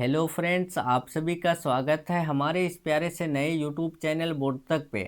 Hello friends, आप सभी का स्वागत है हमारे इस प्यारे से नए यूट्यूब चैनल बोधतक पे।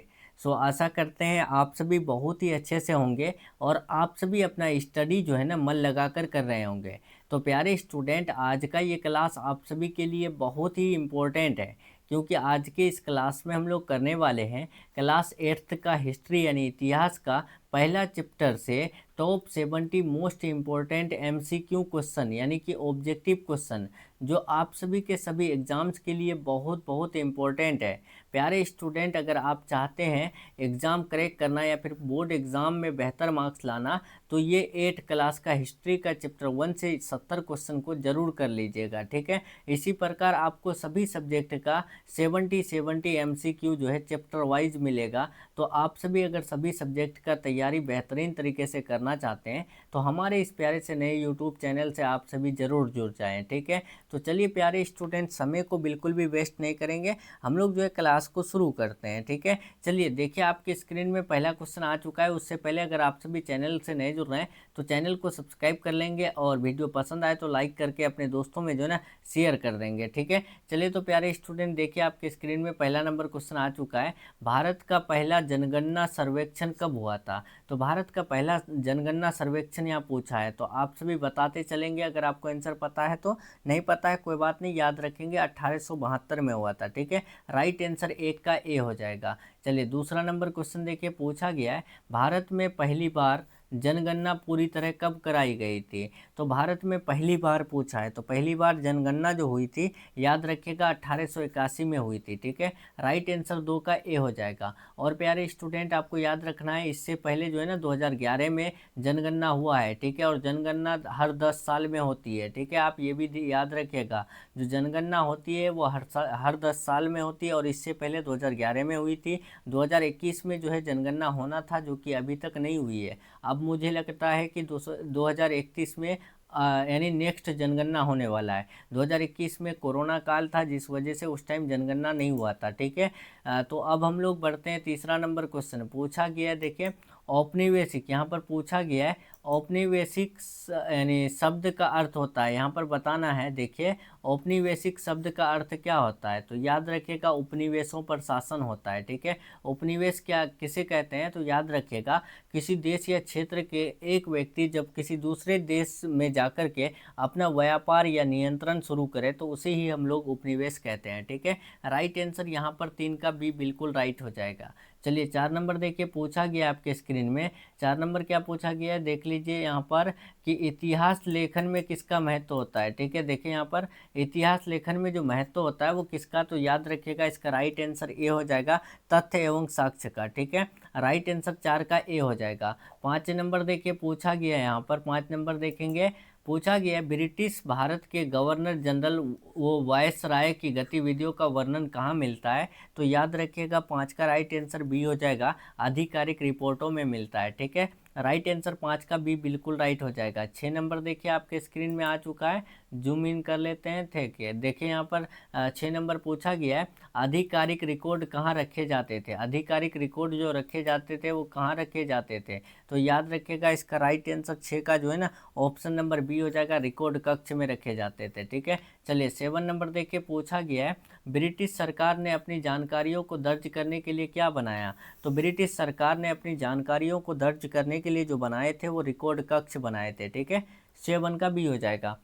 आशा करते हैं आप सभी बहुत ही अच्छे से होंगे और आप सभी अपना स्टडी जो है ना मन लगाकर कर रहे होंगे। तो प्यारे स्टूडेंट, आज का ये क्लास आप सभी के लिए बहुत ही इम्पोर्टेंट है, क्योंकि आज के इस क्लास में हम लोग करने वाले हैं क्लास 8th का हिस्ट्री यानी इतिहास का पहला चैप्टर से top 70 most important MCQ question यानी कि ऑब्जेक्टिव क्वेश्चन, जो आप सभी के सभी एग्ज़ाम्स के लिए बहुत बहुत इम्पोर्टेंट है। प्यारे स्टूडेंट, अगर आप चाहते हैं एग्ज़ाम क्रैक करना या फिर बोर्ड एग्ज़ाम में बेहतर मार्क्स लाना, तो ये 8 क्लास का हिस्ट्री का चैप्टर 1 से 70 क्वेश्चन को ज़रूर कर लीजिएगा, ठीक है। इसी प्रकार आपको सभी सब्जेक्ट का 70 MCQ जो है चैप्टर वाइज मिलेगा। तो आप सभी अगर सभी सब्जेक्ट का तैयारी बेहतरीन तरीके से करना चाहते हैं तो हमारे इस प्यारे से नए यूट्यूब चैनल से आप सभी ज़रूर जुड़ जाएँ, ठीक है। तो चलिए प्यारे स्टूडेंट, समय को बिल्कुल भी वेस्ट नहीं करेंगे, हम लोग जो है क्लास को शुरू करते हैं, ठीक है। चलिए देखिए, आपकी स्क्रीन में पहला क्वेश्चन आ चुका है। उससे पहले अगर आप सभी चैनल से नए जुड़ रहे हैं तो चैनल को सब्सक्राइब कर लेंगे और वीडियो पसंद आए तो लाइक करके अपने दोस्तों में जो है ना शेयर कर देंगे, ठीक है। चलिए तो प्यारे स्टूडेंट, देखिए आपके स्क्रीन में पहला नंबर क्वेश्चन आ चुका है। भारत का पहला जनगणना सर्वेक्षण कब हुआ था? तो भारत का पहला जनगणना सर्वेक्षण यहाँ पूछा है, तो आप सभी बताते चलेंगे अगर आपको आंसर पता है तो। नहीं पता है कोई बात नहीं, याद रखेंगे 1872 में हुआ था, ठीक है। राइट आंसर एक का ए हो जाएगा। चलिए दूसरा नंबर क्वेश्चन देखिए, पूछा गया है भारत में पहली बार जनगणना पूरी तरह कब कराई गई थी? तो भारत में पहली बार पूछा है, तो पहली बार जनगणना जो हुई थी याद रखिएगा 1881 में हुई थी, ठीक है। राइट आंसर दो का ए हो जाएगा। और प्यारे स्टूडेंट, आपको याद रखना है इससे पहले जो है ना 2011 में जनगणना हुआ है, ठीक है। और जनगणना हर 10 साल में होती है, ठीक है। आप ये भी याद रखिएगा, जो जनगणना होती है वो हर 10 साल में होती है और इससे पहले 2011 में हुई थी। 2021 में जो है जनगणना होना था, जो कि अभी तक नहीं हुई है। अब मुझे लगता है कि 2031 में यानी नेक्स्ट जनगणना होने वाला है। 2021 में कोरोना काल था, जिस वजह से उस टाइम जनगणना नहीं हुआ था, ठीक है। तो अब हम लोग बढ़ते हैं, तीसरा नंबर क्वेश्चन पूछा गया है। देखिए औपनिवेशिक यहाँ पर पूछा गया है। औपनिवेशिक यानी शब्द का अर्थ होता है, यहाँ पर बताना है। देखिए औपनिवेशिक शब्द का अर्थ क्या होता है? तो याद रखिएगा उपनिवेशों पर शासन होता है, ठीक है। उपनिवेश क्या किसे कहते हैं? तो याद रखिएगा किसी देश या क्षेत्र के एक व्यक्ति जब किसी दूसरे देश में जाकर के अपना व्यापार या नियंत्रण शुरू करे तो उसे ही हम लोग उपनिवेश कहते हैं, ठीक है। राइट आंसर यहाँ पर 3 का बी बिल्कुल राइट हो जाएगा। चलिए 4 नंबर देखिए, पूछा गया आपके स्क्रीन में 4 नंबर क्या पूछा गया है, देख लीजिए यहाँ पर कि इतिहास लेखन में किसका महत्व होता है, ठीक है। देखिए यहाँ पर इतिहास लेखन में जो महत्व होता है वो किसका, तो याद रखिएगा इसका राइट आंसर ए हो जाएगा, तथ्य एवं साक्ष्य का, ठीक है। राइट आंसर 4 का ए हो जाएगा। 5 नंबर देखिए, पूछा गया है यहाँ पर 5 नंबर देखेंगे, पूछा गया है ब्रिटिश भारत के गवर्नर जनरल वो वायसराय की गतिविधियों का वर्णन कहाँ मिलता है? तो याद रखिएगा 5 का राइट आंसर बी हो जाएगा, आधिकारिक रिपोर्टों में मिलता है, ठीक है। राइट आंसर 5 का बी बिल्कुल राइट हो जाएगा। 6 नंबर देखिए आपके स्क्रीन में आ चुका है, जूम इन कर लेते हैं, ठीक है। देखिए यहाँ पर 6 नंबर पूछा गया है आधिकारिक रिकॉर्ड कहाँ रखे जाते थे? आधिकारिक रिकॉर्ड जो रखे जाते थे वो कहाँ रखे जाते थे? तो याद रखिएगा इसका राइट आंसर 6 का जो है ना ऑप्शन नंबर बी हो जाएगा, रिकॉर्ड कक्ष में रखे जाते थे, ठीक है। चलिए 7 नंबर देखिए, पूछा गया है ब्रिटिश सरकार ने अपनी जानकारियों को दर्ज करने के लिए क्या बनाया? तो ब्रिटिश सरकार ने अपनी जानकारियों को दर्ज करने के लिए जो बनाए थे वो रिकॉर्ड कक्ष बनाए थे, ठीक है। 7 का बी हो जाएगा।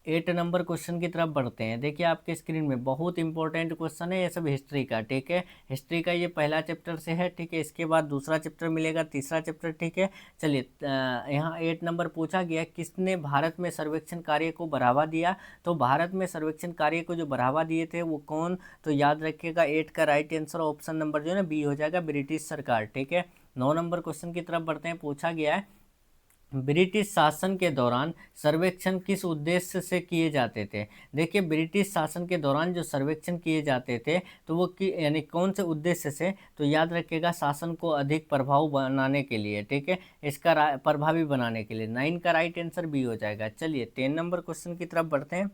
8 नंबर क्वेश्चन की तरफ बढ़ते हैं। देखिए आपके स्क्रीन में बहुत इंपॉर्टेंट क्वेश्चन है ये सब हिस्ट्री का, ठीक है। हिस्ट्री का ये पहला चैप्टर से है, ठीक है। इसके बाद दूसरा चैप्टर मिलेगा, तीसरा चैप्टर, ठीक है। चलिए यहाँ 8 नंबर पूछा गया किसने भारत में सर्वेक्षण कार्य को बढ़ावा दिया? तो भारत में सर्वेक्षण कार्य को जो बढ़ावा दिए थे वो कौन? तो याद रखिएगा 8 का राइट आंसर ऑप्शन नंबर जो है ना बी हो जाएगा, ब्रिटिश सरकार, ठीक है। 9 नंबर क्वेश्चन की तरफ बढ़ते हैं। पूछा गया है ब्रिटिश शासन के दौरान सर्वेक्षण किस उद्देश्य से किए जाते थे? देखिए ब्रिटिश शासन के दौरान जो सर्वेक्षण किए जाते थे तो वो यानी कौन से उद्देश्य से? तो याद रखिएगा शासन को अधिक प्रभाव बनाने के लिए, ठीक है। इसका प्रभावी बनाने के लिए। 9 का राइट आंसर बी हो जाएगा। चलिए 10 नंबर क्वेश्चन की तरफ बढ़ते हैं।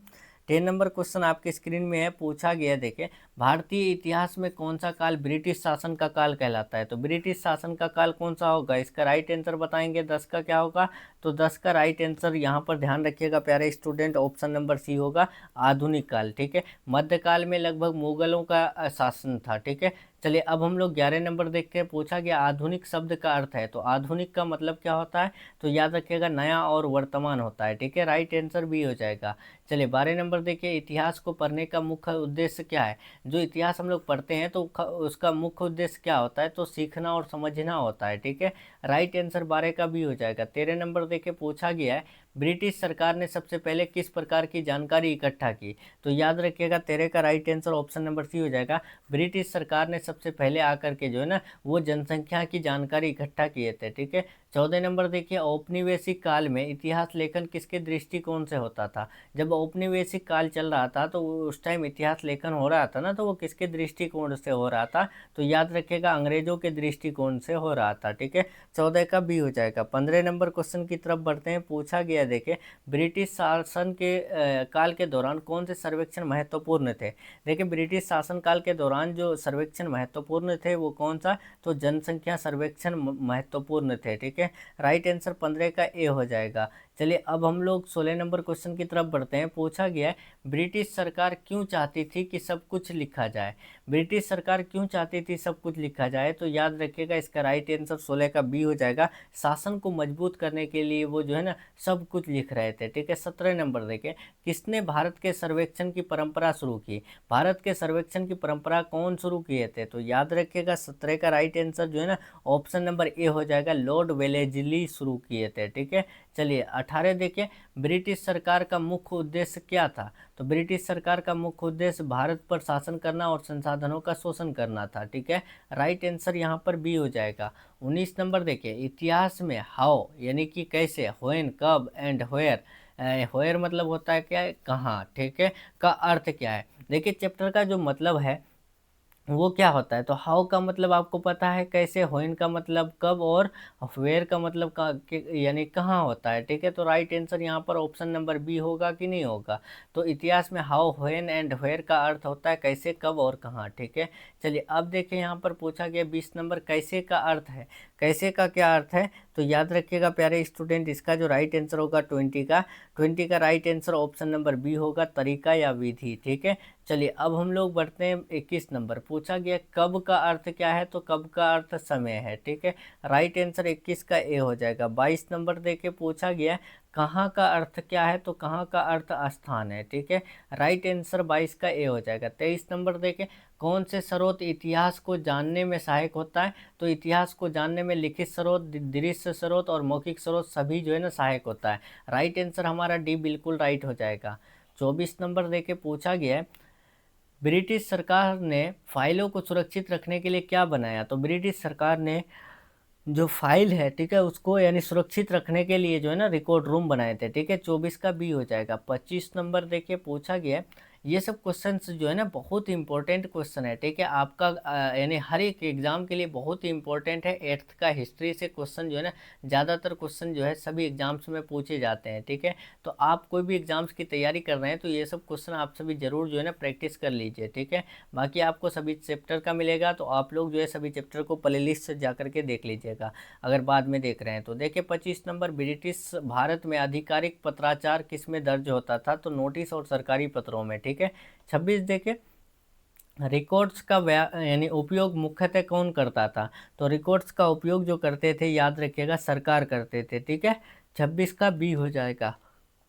10 नंबर क्वेश्चन आपके स्क्रीन में है, पूछा गया देखिए, भारतीय इतिहास में कौन सा काल ब्रिटिश शासन का काल कहलाता है? तो ब्रिटिश शासन का काल कौन सा होगा, इसका राइट आंसर बताएंगे। 10 का क्या होगा? तो 10 का राइट आंसर यहाँ पर ध्यान रखिएगा प्यारे स्टूडेंट, ऑप्शन नंबर सी होगा, आधुनिक काल। ठीक है, मध्यकाल में लगभग मुगलों का शासन था। ठीक है, चलिए अब हम लोग 11 नंबर देखते हैं। पूछा गया आधुनिक शब्द का अर्थ है, तो आधुनिक का मतलब क्या होता है? तो याद रखिएगा नया और वर्तमान होता है। ठीक है, राइट आंसर बी हो जाएगा। चलिए 12 नंबर देखिए, इतिहास को पढ़ने का मुख्य उद्देश्य क्या है? जो इतिहास हम लोग पढ़ते हैं तो उसका मुख्य उद्देश्य क्या होता है? तो सीखना और समझना होता है। ठीक है, राइट आंसर 12 का भी हो जाएगा। 13 नंबर देखिए, पूछा गया है ब्रिटिश सरकार ने सबसे पहले किस प्रकार की जानकारी इकट्ठा की? तो याद रखिएगा 13 का right answer option number C हो जाएगा। ब्रिटिश सरकार ने सबसे पहले आकर के जो है ना वो जनसंख्या की जानकारी इकट्ठा किए थे। ठीक है, 14 नंबर देखिए, औपनिवेशिक काल में इतिहास लेखन किसके दृष्टिकोण से होता था? जब औपनिवेशिक काल चल रहा था तो उस टाइम इतिहास लेखन हो रहा था ना, तो वो किसके दृष्टिकोण से हो रहा था? तो याद रखिएगा अंग्रेजों के दृष्टिकोण से हो रहा था। ठीक है, 14 का बी हो जाएगा। 15 नंबर क्वेश्चन की तरफ बढ़ते हैं। पूछा गया देखिए, ब्रिटिश शासन के काल के दौरान कौन से सर्वेक्षण महत्वपूर्ण थे? देखिए ब्रिटिश शासन काल के दौरान जो सर्वेक्षण महत्वपूर्ण थे वो कौन सा? तो जनसंख्या सर्वेक्षण महत्वपूर्ण थे। ठीक है, राइट आंसर 15 का ए हो जाएगा। चलिए अब हम लोग 16 नंबर क्वेश्चन की तरफ बढ़ते हैं। पूछा गया है ब्रिटिश सरकार क्यों चाहती थी कि सब कुछ लिखा जाए? ब्रिटिश सरकार क्यों चाहती थी सब कुछ लिखा जाए? तो याद रखिएगा इसका राइट आंसर 16 का बी हो जाएगा। शासन को मजबूत करने के लिए वो जो है ना सब कुछ लिख रहे थे। ठीक है, 17 नंबर देखें, किसने भारत के सर्वेक्षण की परंपरा शुरू की? भारत के सर्वेक्षण की परंपरा कौन शुरू किए थे? तो याद रखिएगा 17 का राइट आंसर जो है ना ऑप्शन नंबर ए हो जाएगा, लॉर्ड वेलेस्ली शुरू किए थे। ठीक है, चलिए 18 देखिए, ब्रिटिश सरकार का मुख्य उद्देश्य क्या था? तो ब्रिटिश सरकार का मुख्य उद्देश्य भारत पर शासन करना और संसाधनों का शोषण करना था। ठीक है, राइट आंसर यहाँ पर बी हो जाएगा। 19 नंबर देखिए, इतिहास में हाउ यानी कि कैसे, व्हेन कब एंड व्हेयर, व्हेयर मतलब होता है क्या है, कहाँ। ठीक है, का अर्थ क्या है? देखिए चैप्टर का जो मतलब है वो क्या होता है? तो हाउ का मतलब आपको पता है कैसे, व्हेन का मतलब कब, और वेयर का मतलब यानी कहाँ होता है। ठीक है, तो राइट आंसर यहाँ पर ऑप्शन नंबर बी होगा कि नहीं होगा? तो इतिहास में हाउ, व्हेन एंड वेयर का अर्थ होता है कैसे, कब और कहाँ। ठीक है, चलिए अब देखिए यहाँ पर पूछा गया 20 नंबर, कैसे का अर्थ है। कैसे का क्या अर्थ है? तो याद रखिएगा प्यारे स्टूडेंट, इसका जो राइट आंसर होगा 20 का right answer option number B होगा, तरीका या विधि। ठीक है, चलिए अब हम लोग बढ़ते हैं 21 नंबर। पूछा गया कब का अर्थ क्या है? तो कब का अर्थ समय है। ठीक है, राइट आंसर 21 का ए हो जाएगा। 22 नंबर देके पूछा गया कहाँ का अर्थ क्या है? तो कहाँ का अर्थ स्थान है। ठीक है, राइट आंसर 22 का ए हो जाएगा। 23 नंबर देखे, कौन से स्रोत इतिहास को जानने में सहायक होता है? तो इतिहास को जानने में लिखित स्रोत, दृश्य स्रोत और मौखिक स्रोत सभी जो है ना सहायक होता है। राइट आंसर हमारा डी बिल्कुल राइट हो जाएगा। 24 नंबर देके पूछा गया है ब्रिटिश सरकार ने फाइलों को सुरक्षित रखने के लिए क्या बनाया? तो ब्रिटिश सरकार ने जो फाइल है, ठीक है, उसको यानी सुरक्षित रखने के लिए जो है ना रिकॉर्ड रूम बनाए थे। ठीक है, 24 का बी हो जाएगा। 25 नंबर देखिए पूछा गया ये सब क्वेश्चंस जो है ना बहुत इंपॉर्टेंट क्वेश्चन है। ठीक है, आपका यानी हर एक एग्जाम के लिए बहुत ही इंपॉर्टेंट है। 8th का हिस्ट्री से क्वेश्चन जो है ना ज़्यादातर क्वेश्चन जो है सभी एग्जाम्स में पूछे जाते हैं। ठीक है, तो आप कोई भी एग्जाम्स की तैयारी कर रहे हैं तो ये सब क्वेश्चन आप सभी जरूर जो है ना प्रैक्टिस कर लीजिए। ठीक है, बाकी आपको सभी चैप्टर का मिलेगा तो आप लोग जो है सभी चैप्टर को प्ले लिस्ट से जा करके देख लीजिएगा अगर बाद में देख रहे हैं तो। देखिए 25 नंबर, ब्रिटिश भारत में आधिकारिक पत्राचार किस में दर्ज होता था? तो नोटिस और सरकारी पत्रों में। ठीक है, 26 देखिए, रिकॉर्ड्स का यानी उपयोग मुख्यतः कौन करता था? तो रिकॉर्ड्स का उपयोग जो करते थे याद रखिएगा सरकार करते थे। ठीक है, 26 का बी हो जाएगा।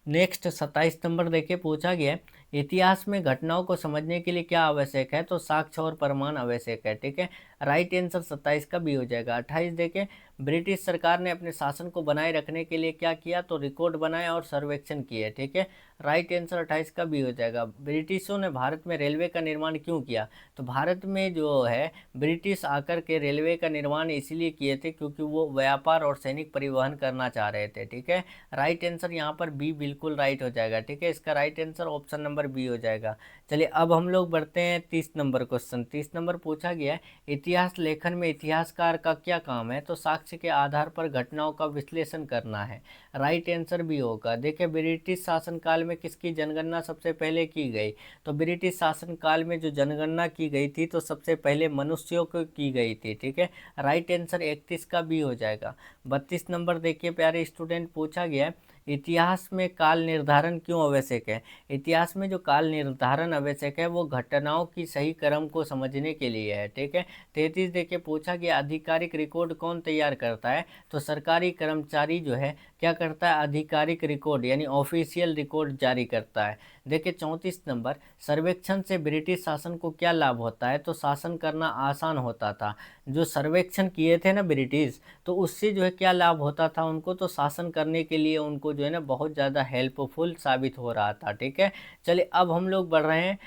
नेक्स्ट 27 नंबर देखिए पूछा गया इतिहास में घटनाओं को समझने के लिए क्या आवश्यक है? तो साक्ष्य और प्रमाण आवश्यक है। ठीक है, राइट आंसर 27 का बी हो जाएगा। 28 देखें, ब्रिटिश सरकार ने अपने शासन को बनाए रखने के लिए क्या किया? तो रिकॉर्ड बनाया और सर्वेक्षण किए। ठीक है, राइट आंसर 28 का बी हो जाएगा। ब्रिटिशों ने भारत में रेलवे का निर्माण क्यों किया? तो भारत में जो है ब्रिटिश आकर के रेलवे का निर्माण इसलिए किए थे क्योंकि वो व्यापार और सैनिक परिवहन करना चाह रहे थे। ठीक है, राइट आंसर यहाँ पर बी बिल्कुल राइट हो जाएगा। ठीक है, इसका right answer option number B हो जाएगा। चलिए अब हम लोग बढ़ते हैं 30 नंबर क्वेश्चन। 30 नंबर पूछा गया है इतिहास लेखन में इतिहासकार का क्या काम है? तो साक्ष्य साक्ष्य के आधार पर घटनाओं का विश्लेषण करना है। राइट आंसर भी होगा। देखिए ब्रिटिश शासनकाल में किसकी जनगणना सबसे पहले की गई? तो ब्रिटिश शासनकाल में जो जनगणना की गई थी तो सबसे पहले मनुष्यों को की गई थी। ठीक है, राइट आंसर 31 का भी हो जाएगा। 32 नंबर देखिए प्यारे स्टूडेंट, पूछा गया है इतिहास में काल निर्धारण क्यों आवश्यक है? इतिहास में जो काल निर्धारण आवश्यक है वो घटनाओं की सही क्रम को समझने के लिए है। ठीक है, 33 देखिए पूछा गया आधिकारिक रिकॉर्ड कौन तैयार करता है? तो सरकारी कर्मचारी जो है क्या करता है? आधिकारिक रिकॉर्ड यानी ऑफिशियल रिकॉर्ड जारी करता है। देखिए 34 नंबर, सर्वेक्षण से ब्रिटिश शासन को क्या लाभ होता है? तो शासन करना आसान होता था। जो सर्वेक्षण किए थे ना ब्रिटिश, तो उससे जो है क्या लाभ होता था उनको? तो शासन करने के लिए उनको जो है ना बहुत ज़्यादा हेल्पफुल साबित हो रहा था। ठीक है, चलिए अब हम लोग बढ़ रहे हैं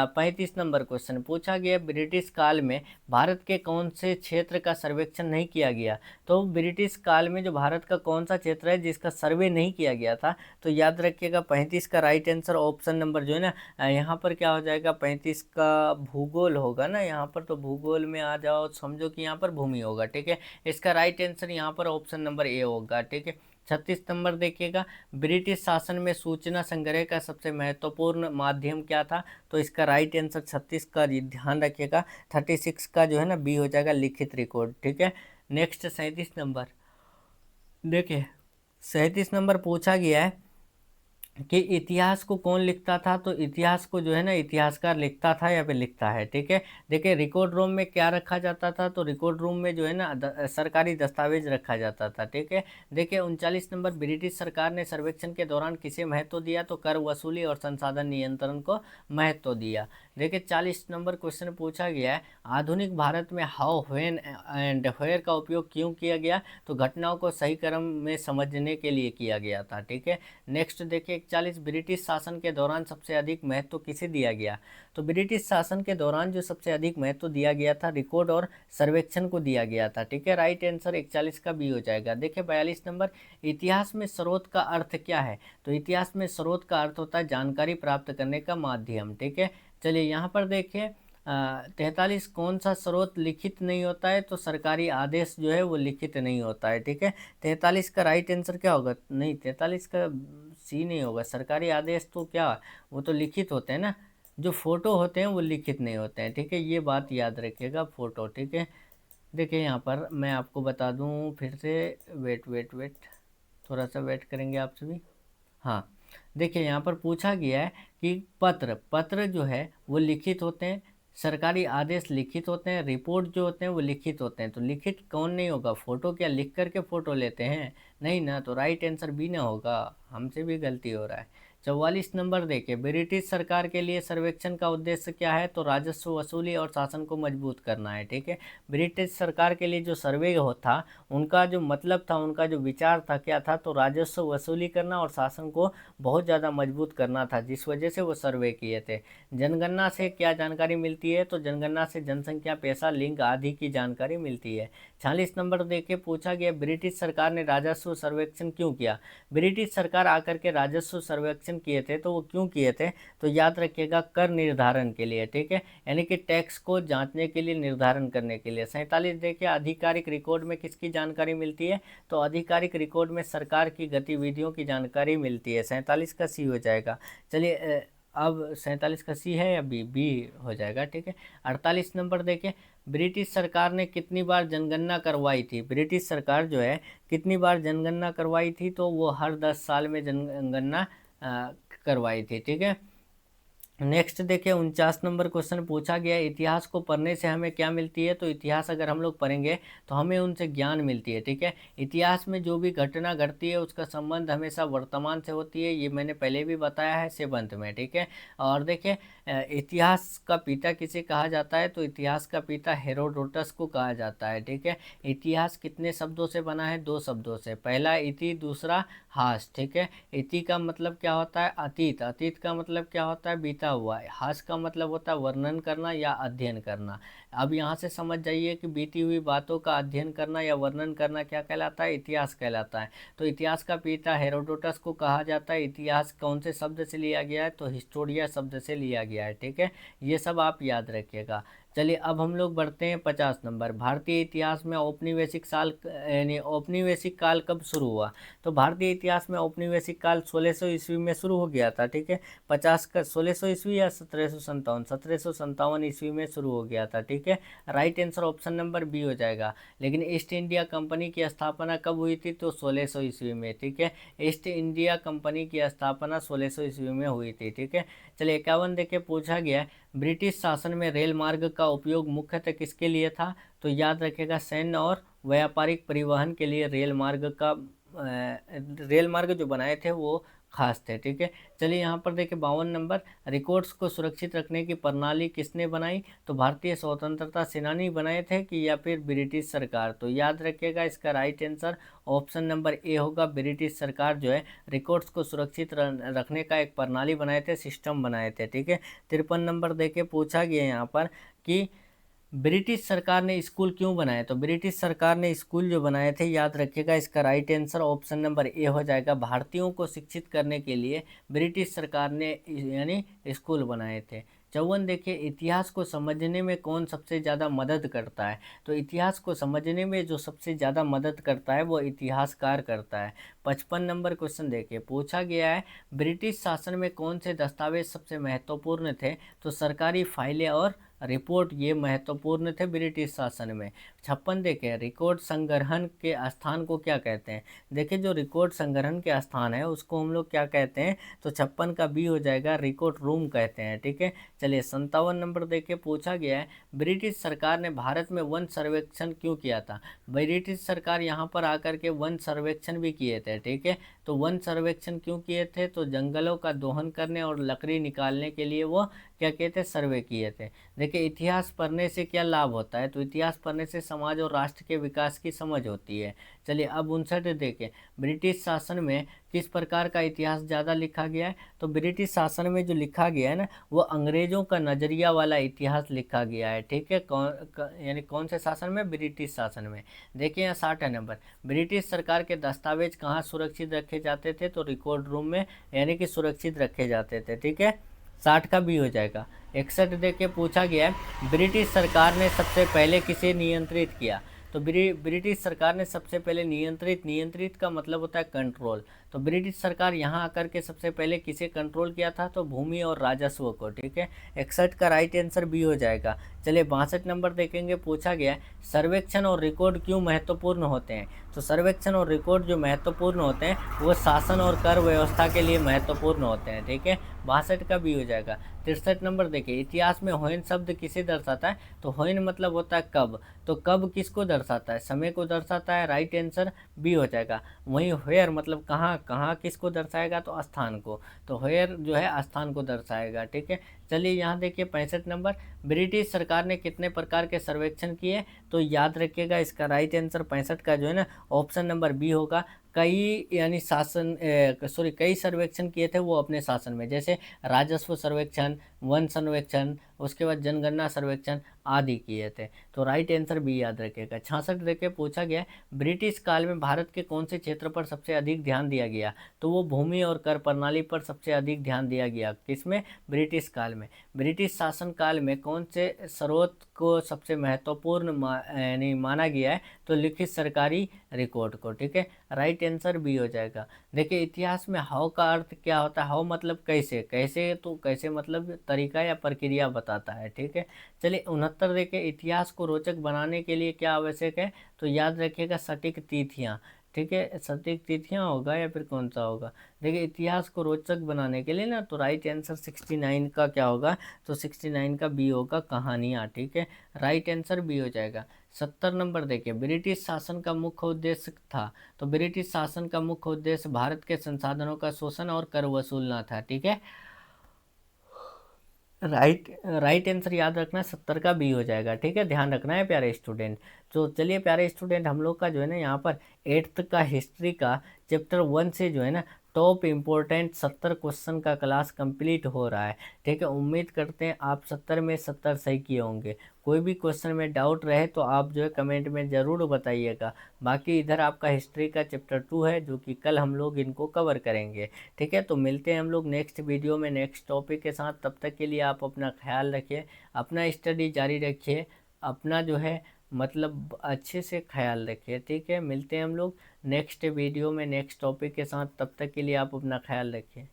35 नंबर क्वेश्चन। पूछा गया ब्रिटिश काल में भारत के कौन से क्षेत्र का सर्वेक्षण नहीं किया गया? तो ब्रिटिश काल में जो भारत का कौन सा क्षेत्र है जिसका सर्वे नहीं किया गया था? तो याद रखिएगा 35 का राइट आंसर ऑप्शन नंबर जो है ना यहाँ पर क्या हो जाएगा? 35 का भूगोल होगा ना यहाँ पर, तो भूगोल में आ जाओ, समझो कि यहाँ पर भूमि होगा। ठीक है, इसका राइट आंसर यहाँ पर ऑप्शन नंबर ए होगा। ठीक है, 36 नंबर देखिएगा, ब्रिटिश शासन में सूचना संग्रह का सबसे महत्वपूर्ण माध्यम क्या था? तो इसका राइट आंसर 36 का ध्यान रखिएगा। 36 का जो है ना बी हो जाएगा, लिखित रिकॉर्ड। ठीक है, नेक्स्ट 37 नंबर देखिए, 37 नंबर पूछा गया है कि इतिहास को कौन लिखता था? तो इतिहास को जो है ना इतिहासकार लिखता था या फिर लिखता है। ठीक है, देखिए रिकॉर्ड रूम में क्या रखा जाता था? तो रिकॉर्ड रूम में जो है ना सरकारी दस्तावेज रखा जाता था। ठीक है, देखिए 39 नंबर, ब्रिटिश सरकार ने सर्वेक्षण के दौरान किसे महत्व दिया? तो कर वसूली और संसाधन नियंत्रण को महत्व दिया। देखिए 40 नंबर क्वेश्चन पूछा गया है आधुनिक भारत में हाउ, व्हेन एंड वेयर का उपयोग क्यों किया गया? तो घटनाओं को सही क्रम में समझने के लिए किया गया था। ठीक है, नेक्स्ट देखिए 41, ब्रिटिश शासन के दौरान सबसे अधिक महत्व किसे दिया गया? तो ब्रिटिश शासन के दौरान जो सबसे अधिक महत्व दिया गया था रिकॉर्ड और सर्वेक्षण को दिया गया था। ठीक है, राइट आंसर 41 का बी हो जाएगा। देखिए 42 नंबर, इतिहास में स्रोत का अर्थ क्या है? तो इतिहास में स्रोत का अर्थ होता है जानकारी प्राप्त करने का माध्यम। ठीक है, चलिए यहाँ पर देखिए 43, कौन सा स्रोत लिखित नहीं होता है? तो सरकारी आदेश जो है वो लिखित नहीं होता है। ठीक है, 43 का राइट आंसर क्या होगा? नहीं, 43 का सी नहीं होगा। सरकारी आदेश तो क्या, वो तो लिखित होते हैं ना, जो फोटो होते हैं वो लिखित नहीं होते हैं। ठीक है, ये बात याद रखिएगा, फोटो। ठीक है, देखिए यहाँ पर मैं आपको बता दूँ फिर से, वेट वेट वेट, थोड़ा सा वेट करेंगे आप सभी। हाँ, देखिए यहाँ पर पूछा गया है कि पत्र पत्र जो है वो लिखित होते हैं, सरकारी आदेश लिखित होते हैं, रिपोर्ट जो होते हैं वो लिखित होते हैं। तो लिखित कौन नहीं होगा? फोटो क्या लिख करके फोटो लेते हैं? नहीं ना, तो राइट आंसर भी ना होगा, हमसे भी गलती हो रहा है। 44 नंबर देखिए, ब्रिटिश सरकार के लिए सर्वेक्षण का उद्देश्य क्या है? तो राजस्व वसूली और शासन को मजबूत करना है। ठीक है, ब्रिटिश सरकार के लिए जो सर्वे था उनका जो मतलब था, उनका जो विचार था क्या था? तो राजस्व वसूली करना और शासन को बहुत ज़्यादा मजबूत करना था, जिस वजह से वो सर्वे किए थे। जनगणना से क्या जानकारी मिलती है? तो जनगणना से जनसंख्या, पेशा, लिंग आदि की जानकारी मिलती है। 46 नंबर देखिए पूछा गया ब्रिटिश सरकार ने राजस्व सर्वेक्षण क्यों किया? ब्रिटिश सरकार आकर के राजस्व सर्वेक्षण किए थे, तो वो क्यों किए थे? तो याद रखिएगा कर निर्धारण के लिए। ठीक है, यानी कि टैक्स को जांचने के लिए, निर्धारण करने के लिए। 47 देखिए आधिकारिक रिकॉर्ड में किसकी जानकारी मिलती है? तो आधिकारिक रिकॉर्ड में सरकार की गतिविधियों की जानकारी मिलती है। 47 का सी हो जाएगा। चलिए अब 47 का सी है या बी? बी हो जाएगा। ठीक है, 48 नंबर देखिए, ब्रिटिश सरकार ने कितनी बार जनगणना करवाई थी? ब्रिटिश सरकार जो है कितनी बार जनगणना करवाई थी? तो वो हर 10 साल में जनगणना करवाई थी। ठीक है, नेक्स्ट देखिए 49 नंबर क्वेश्चन पूछा गया इतिहास को पढ़ने से हमें क्या मिलती है? तो इतिहास अगर हम लोग पढ़ेंगे तो हमें उनसे ज्ञान मिलती है। ठीक है, इतिहास में जो भी घटना घटती है उसका संबंध हमेशा वर्तमान से होती है, ये मैंने पहले भी बताया है 7th में। ठीक है, और देखिए इतिहास का पिता किसे कहा जाता है? तो इतिहास का पिता हेरोडोटस को कहा जाता है। ठीक है, इतिहास कितने शब्दों से बना है? 2 शब्दों से, पहला इति, दूसरा हास। ठीक है, इति का मतलब क्या होता है? अतीत। अतीत का मतलब क्या होता है? बीता हुआ है। हास का मतलब होता है वर्णन करना या अध्ययन करना। अब यहाँ से समझ जाइए कि बीती हुई बातों का अध्ययन करना या वर्णन करना क्या कहलाता है? इतिहास कहलाता है। तो इतिहास का पिता हेरोडोटस को कहा जाता है। इतिहास कौन से शब्द से लिया गया है? तो हिस्टोरिया शब्द से लिया गया है। ठीक है, ये सब आप याद रखिएगा। चलिए अब हम लोग बढ़ते हैं 50 नंबर। भारतीय इतिहास में औपनिवेशिक साल यानी औपनिवेशिक काल कब शुरू हुआ? तो भारतीय इतिहास में औपनिवेशिक काल 1600 ईस्वी में शुरू हो गया था। ठीक है, 50 का 1600 ईस्वी या 1757 ईस्वी में शुरू हो गया था। ठीक है, right answer option number B हो जाएगा। लेकिन ईस्ट इंडिया कंपनी की स्थापना कब हुई थी? तो 1600 ईस्वी में। ठीक है, ईस्ट इंडिया कंपनी की स्थापना 1600 ईस्वी में हुई थी। ठीक है, चलिए 51 देखिए पूछा गया है, ब्रिटिश शासन में रेल मार्ग का उपयोग मुख्यतः किसके लिए था? तो याद रखिएगा सैन्य और व्यापारिक परिवहन के लिए रेल मार्ग जो बनाए थे वो खास थे। ठीक है, चलिए यहाँ पर देखिए 52 नंबर, रिकॉर्ड्स को सुरक्षित रखने की प्रणाली किसने बनाई? तो भारतीय स्वतंत्रता सेनानी बनाए थे कि या फिर ब्रिटिश सरकार? तो याद रखिएगा इसका right answer option number A होगा। ब्रिटिश सरकार जो है रिकॉर्ड्स को सुरक्षित रखने का एक प्रणाली बनाए थे, सिस्टम बनाए थे। ठीक है, 53 नंबर देखिए पूछा गया यहाँ पर कि ब्रिटिश सरकार ने स्कूल क्यों बनाए? तो ब्रिटिश सरकार ने स्कूल जो बनाए थे, याद रखिएगा इसका right answer option number A हो जाएगा। भारतीयों को शिक्षित करने के लिए ब्रिटिश सरकार ने यानी स्कूल बनाए थे। 54 देखिए, इतिहास को समझने में कौन सबसे ज़्यादा मदद करता है? तो इतिहास को समझने में जो सबसे ज़्यादा मदद करता है वो इतिहासकार करता है। 55 नंबर क्वेश्चन देखिए पूछा गया है, ब्रिटिश शासन में कौन से दस्तावेज सबसे महत्वपूर्ण थे? तो सरकारी फाइलें और रिपोर्ट ये महत्वपूर्ण थे ब्रिटिश शासन में। 56 देखें, रिकॉर्ड संग्रहण के स्थान को क्या कहते हैं? देखिए जो रिकॉर्ड संग्रहण के स्थान है उसको हम लोग क्या कहते हैं? तो 56 का बी हो जाएगा, रिकॉर्ड रूम कहते हैं। ठीक है, चलिए 57 नंबर देखिए पूछा गया है, ब्रिटिश सरकार ने भारत में वन सर्वेक्षण क्यों किया था? ब्रिटिश सरकार यहाँ पर आकर के वन सर्वेक्षण भी किए थे। ठीक है, तो वन सर्वेक्षण क्यों किए थे? तो जंगलों का दोहन करने और लकड़ी निकालने के लिए वो क्या कहते हैं, सर्वे किए थे। देखिए इतिहास पढ़ने से क्या लाभ होता है? तो इतिहास पढ़ने से समाज और राष्ट्र के विकास की समझ होती है। चलिए अब 59 देखें, ब्रिटिश शासन में किस प्रकार का इतिहास ज़्यादा लिखा गया है? तो ब्रिटिश शासन में जो लिखा गया है ना, वो अंग्रेजों का नज़रिया वाला इतिहास लिखा गया है। ठीक है, यानी कौन से शासन में? ब्रिटिश शासन में। देखिए यहाँ 60 नंबर, ब्रिटिश सरकार के दस्तावेज कहाँ सुरक्षित रखे जाते थे? तो रिकॉर्ड रूम में यानी कि सुरक्षित रखे जाते थे। ठीक है, 60 का बी हो जाएगा। 61 देखिए पूछा गया है, ब्रिटिश सरकार ने सबसे पहले किसे नियंत्रित किया? तो ब्रिटिश सरकार ने सबसे पहले नियंत्रित का मतलब होता है कंट्रोल। तो ब्रिटिश सरकार यहाँ आकर के सबसे पहले किसे कंट्रोल किया था? तो भूमि और राजस्व को। ठीक है, 61 का राइट आंसर बी हो जाएगा। चलिए 62 नंबर देखेंगे, पूछा गया सर्वेक्षण और रिकॉर्ड क्यों महत्वपूर्ण होते हैं? तो सर्वेक्षण और रिकॉर्ड जो महत्वपूर्ण होते हैं वो शासन और कर व्यवस्था के लिए महत्वपूर्ण होते हैं। ठीक है, 62 का भी हो जाएगा। 63 नंबर देखिए, इतिहास में होइन शब्द किसे दर्शाता है? तो होइन मतलब होता है कब। तो कब किसको दर्शाता है? समय को दर्शाता है। राइट आंसर बी हो जाएगा। वहीं वेयर मतलब कहाँ, कहाँ किसको दर्शाएगा? तो स्थान को। तो वेयर जो है स्थान को दर्शाएगा। ठीक है, चलिए यहाँ देखिए 65 नंबर, ब्रिटिश सरकार ने कितने प्रकार के सर्वेक्षण किए? तो याद रखिएगा इसका राइट आंसर 65 का जो है ना ऑप्शन नंबर बी होगा। कई यानी कई सर्वेक्षण किए थे वो अपने शासन में, जैसे राजस्व सर्वेक्षण, वन सर्वेक्षण, उसके बाद जनगणना सर्वेक्षण आदि किए थे। तो राइट आंसर बी याद रखिएगा। 66 देखिए पूछा गया, ब्रिटिश काल में भारत के कौन से क्षेत्र पर सबसे अधिक ध्यान दिया गया? तो वो भूमि और कर प्रणाली पर सबसे अधिक ध्यान दिया गया। किसमें? ब्रिटिश काल में। ब्रिटिश शासन काल में कौन से स्रोत को सबसे महत्वपूर्ण यानी माना गया है? तो लिखित सरकारी रिकॉर्ड को। ठीक है, राइट आंसर बी हो जाएगा। देखिए इतिहास में हाउ का अर्थ क्या होता है? हाउ मतलब कैसे, कैसे तो कैसे मतलब तरीका या प्रक्रिया बताता है। ठीक है, चलिए 69 देखिए, इतिहास को रोचक बनाने के लिए क्या आवश्यक है? तो याद रखिएगा सटीक तिथियाँ। ठीक है, सटीक तिथियाँ होगा या फिर कौन सा होगा? देखिए इतिहास को रोचक बनाने के लिए ना, तो राइट आंसर 69 का क्या होगा? तो 69 का बी होगा, कहानियाँ। ठीक है, राइट आंसर बी हो जाएगा। 70 नंबर देखिए, ब्रिटिश शासन का मुख्य उद्देश्य था। तो ब्रिटिश शासन का मुख्य उद्देश्य भारत के संसाधनों का शोषण और कर वसूलना था। ठीक है, राइट आंसर याद रखना 70 का बी हो जाएगा। ठीक है, ध्यान रखना है प्यारे स्टूडेंट। तो चलिए प्यारे स्टूडेंट, हम लोग का जो है ना यहाँ पर 8th का हिस्ट्री का चैप्टर 1 से जो है ना टॉप इम्पोर्टेंट 70 क्वेश्चन का क्लास कंप्लीट हो रहा है। ठीक है, उम्मीद करते हैं आप 70 में 70 सही किए होंगे। कोई भी क्वेश्चन में डाउट रहे तो आप जो है कमेंट में ज़रूर बताइएगा। बाकी इधर आपका हिस्ट्री का चैप्टर 2 है, जो कि कल हम लोग इनको कवर करेंगे। ठीक है, तो मिलते हैं हम लोग नेक्स्ट वीडियो में नेक्स्ट टॉपिक के साथ। तब तक के लिए आप अपना ख्याल रखिए, अपना स्टडी जारी रखिए, अपना जो है मतलब अच्छे से ख्याल रखिए। ठीक है, मिलते हैं हम लोग नेक्स्ट वीडियो में नेक्स्ट टॉपिक के साथ। तब तक के लिए आप अपना ख्याल रखिए।